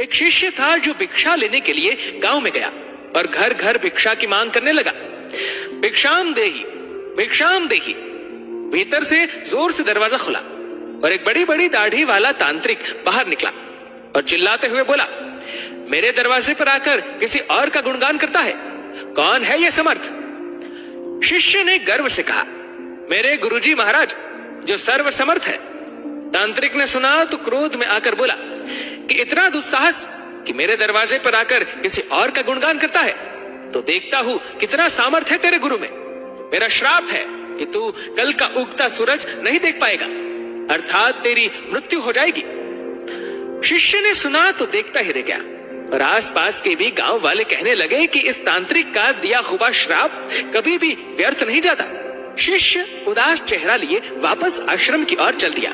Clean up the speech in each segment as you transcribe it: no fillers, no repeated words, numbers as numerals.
एक शिष्य था जो भिक्षा लेने के लिए गांव में गया और घर घर भिक्षा की मांग करने लगा। भिक्षाम देही, भिक्षाम देही। भीतर से जोर से दरवाजा खुला और एक बड़ी बड़ी दाढ़ी वाला तांत्रिक बाहर निकला और चिल्लाते हुए बोला, मेरे दरवाजे पर आकर किसी और का गुणगान करता है, कौन है यह समर्थ? शिष्य ने गर्व से कहा, मेरे गुरुजी महाराज जो सर्व समर्थ है। तांत्रिक ने सुना तो क्रोध में आकर बोला कि इतना दुस्साहस कि मेरे दरवाजे पर आकर किसी और का गुणगान करता है, तो देखता हूं कितना सामर्थ्य है तेरे गुरु में। मेरा श्राप है कि तू कल का उगता सूरज नहीं देख पाएगा, अर्थात तेरी मृत्यु हो जाएगी। शिष्य ने सुना तो देखता ही रह गया और आसपास के भी गांव वाले कहने लगे कि इस तांत्रिक का दिया हुआ श्राप कभी भी व्यर्थ नहीं जाता। शिष्य उदास चेहरा लिए वापस आश्रम की ओर चल दिया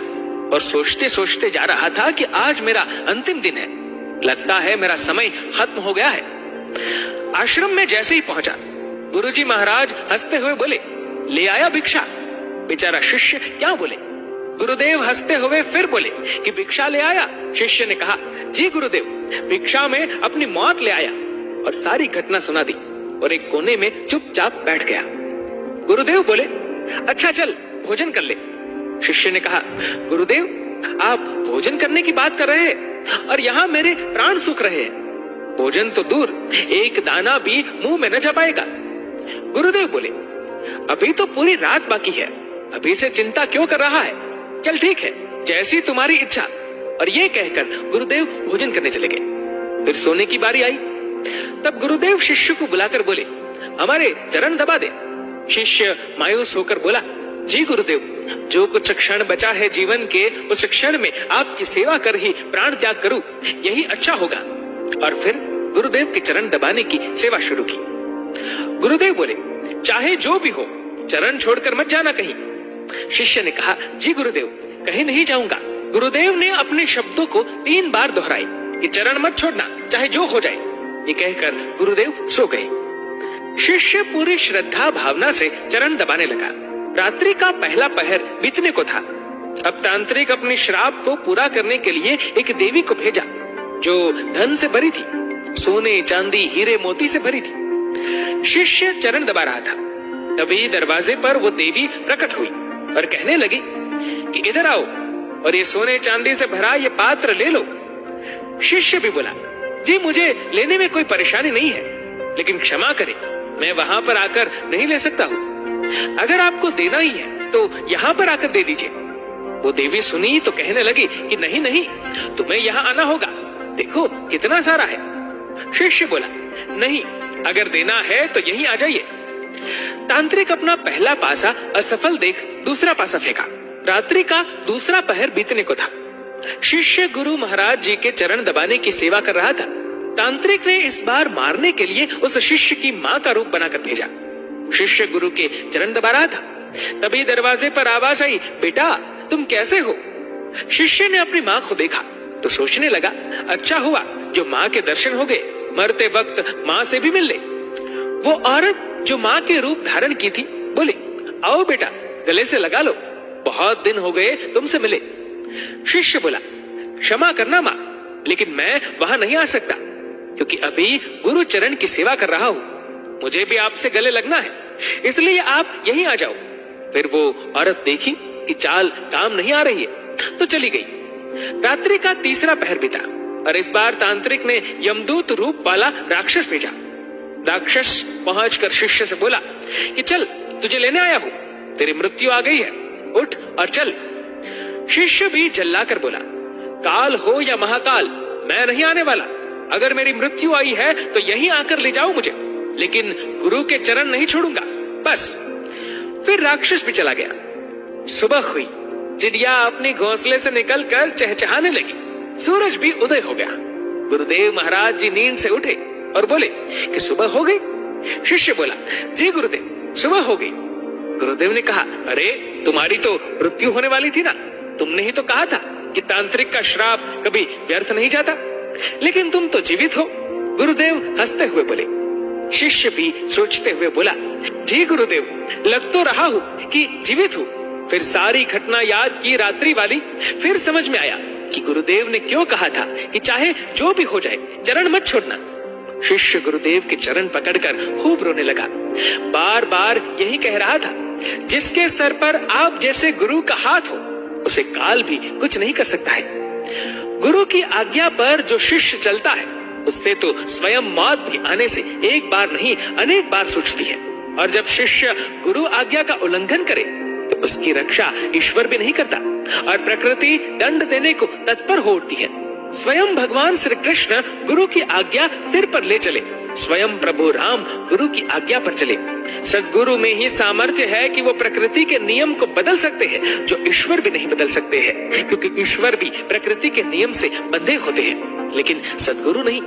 और सोचते सोचते जा रहा था कि आज मेरा अंतिम दिन है, लगता है मेरा समय खत्म हो गया है। आश्रम में जैसे ही पहुंचा, गुरुजी महाराज हंसते हुए बोले, ले आया भिक्षा। बेचारा शिष्य क्या बोले। गुरुदेव हंसते हुए फिर बोले कि भिक्षा ले आया। शिष्य ने कहा, जी गुरुदेव, भिक्षा में अपनी मौत ले आया, और सारी घटना सुना दी और एक कोने में चुपचाप बैठ गया। गुरुदेव बोले, अच्छा चल भोजन कर ले। शिष्य ने कहा, गुरुदेव आप भोजन करने की बात कर रहे हैं और यहाँ मेरे प्राण सूख रहे हैं। भोजन तो दूर, एक दाना भी मुंह में न जा पाएगा। गुरुदेव बोले, अभी तो पूरी रात बाकी है, अभी से चिंता क्यों कर रहा है? चल ठीक है, जैसी तुम्हारी इच्छा। और ये कहकर गुरुदेव भोजन करने चले गए। फिर सोने की बारी आई, तब गुरुदेव शिष्य को बुलाकर बोले, हमारे चरण दबा दे। शिष्य मायूस होकर बोला, जी गुरुदेव, जो कुछ क्षण बचा है जीवन के, उस क्षण में आपकी सेवा कर ही प्राण त्याग करूं, यही अच्छा होगा। और फिर गुरुदेव के चरण दबाने की सेवा शुरू की। गुरुदेव बोले, चाहे जो भी हो, चरण छोड़कर मत जाना कहीं। शिष्य ने कहा, जी गुरुदेव, कहीं नहीं जाऊंगा। गुरुदेव ने अपने शब्दों को 3 बार दोहराए कि चरण मत छोड़ना, चाहे जो हो जाए। ये कहकर गुरुदेव सो गए। शिष्य पूरी श्रद्धा भावना से चरण दबाने लगा। रात्रि का पहला पहर बीतने को था। अब तांत्रिक अपने श्राप को पूरा करने के लिए एक देवी को भेजा जो धन से भरी थी, सोने चांदी हीरे मोती से भरी थी। शिष्य चरण दबा रहा था, तभी दरवाजे पर वो देवी प्रकट हुई और कहने लगी कि इधर आओ और ये सोने चांदी से भरा ये पात्र ले लो। शिष्य भी बोला, जी मुझे लेने में कोई परेशानी नहीं है, लेकिन क्षमा करें, मैं वहां पर आकर नहीं ले सकता हूँ। अगर आपको देना ही है तो यहाँ पर आकर दे दीजिए। वो देवी सुनी तो कहने लगी कि नहीं नहीं, तुम्हें यहाँ आना होगा, देखो कितना सारा है। शिष्य बोला, नहीं, अगर देना है तो यहीं आ जाइए। तांत्रिक अपना पहला पासा असफल देख दूसरा पासा फेंका। रात्रि का दूसरा पहर बीतने को था। शिष्य गुरु महाराज जी के चरण दबाने की सेवा कर रहा था। तांत्रिक ने इस बार मारने के लिए उस शिष्य की मां का रूप बनाकर भेजा। शिष्य गुरु के चरण दबा रहा था, तभी दरवाजे पर आवाज आई, बेटा तुम कैसे हो? शिष्य ने अपनी मां को देखा तो सोचने लगा, अच्छा हुआ जो मां के दर्शन हो गए, मरते वक्त मां से भी मिल ले। वो औरत जो मां के रूप धारण की थी बोली, आओ बेटा गले से लगा लो, बहुत दिन हो गए तुमसे मिले। शिष्य बोला, क्षमा करना मां, लेकिन मैं वहां नहीं आ सकता क्योंकि अभी गुरु चरण की सेवा कर रहा हूं, मुझे भी आपसे गले लगना है, इसलिए आप यहीं आ जाओ। फिर वो औरत देखी कि चाल काम नहीं आ रही है तो चली गई। रात्रि का तीसरा पहर बीता और इस बार तांत्रिक ने यमदूत रूप वाला राक्षस भेजा। राक्षस पहुंचकर शिष्य से बोला कि चल तुझे लेने आया हूं, तेरी मृत्यु आ गई है, उठ और चल। शिष्य भी जल्लाकर बोला, काल हो या महाकाल, मैं नहीं आने वाला। अगर मेरी मृत्यु आई है तो यहीं आकर ले जाओ मुझे, लेकिन गुरु के चरण नहीं छोड़ूंगा, बस। फिर राक्षस भी चला गया। सुबह हुई, चिड़िया अपनी घोंसले से निकलकर चहचहाने लगी, सूरज भी उदय हो गया। गुरुदेव महाराज जी नींद से उठे और बोले कि सुबह हो गई। शिष्य बोला, जी गुरुदेव सुबह हो गई। गुरुदेव ने कहा, अरे तुम्हारी तो मृत्यु होने वाली थी ना, तुमने ही तो कहा था कि तांत्रिक का श्राप कभी व्यर्थ नहीं जाता, लेकिन तुम तो जीवित हो। गुरुदेव हंसते हुए बोले। शिष्य भी सोचते हुए बोला, जी गुरुदेव, लग तो रहा हूं कि जीवित हूं। फिर सारी घटना याद की रात्रि वाली, फिर समझ में आया कि गुरुदेव ने क्यों कहा था कि चाहे जो भी हो जाए चरण मत छोड़ना। शिष्य गुरुदेव के चरण पकड़कर खूब रोने लगा। बार बार यही कह रहा था, जिसके सर पर आप जैसे गुरु का हाथ हो उसे काल भी कुछ नहीं कर सकता है। गुरु की आज्ञा पर जो शिष्य चलता है उससे तो स्वयं मौत भी आने से एक बार नहीं अनेक बार सूझती है। और जब शिष्य गुरु आज्ञा का उल्लंघन करे तो उसकी रक्षा ईश्वर भी नहीं करता और प्रकृति दंड देने को तत्पर हो उठती है। स्वयं भगवान श्री कृष्ण गुरु की आज्ञा सिर पर ले चले, स्वयं प्रभु राम गुरु की आज्ञा पर चले। सद्गुरु में ही सामर्थ्य है कि वो प्रकृति के नियम को बदल सकते हैं जो ईश्वर भी नहीं बदल सकते हैं, क्योंकि ईश्वर भी प्रकृति के नियम से बंधे होते हैं लेकिन सद्गुरु नहीं।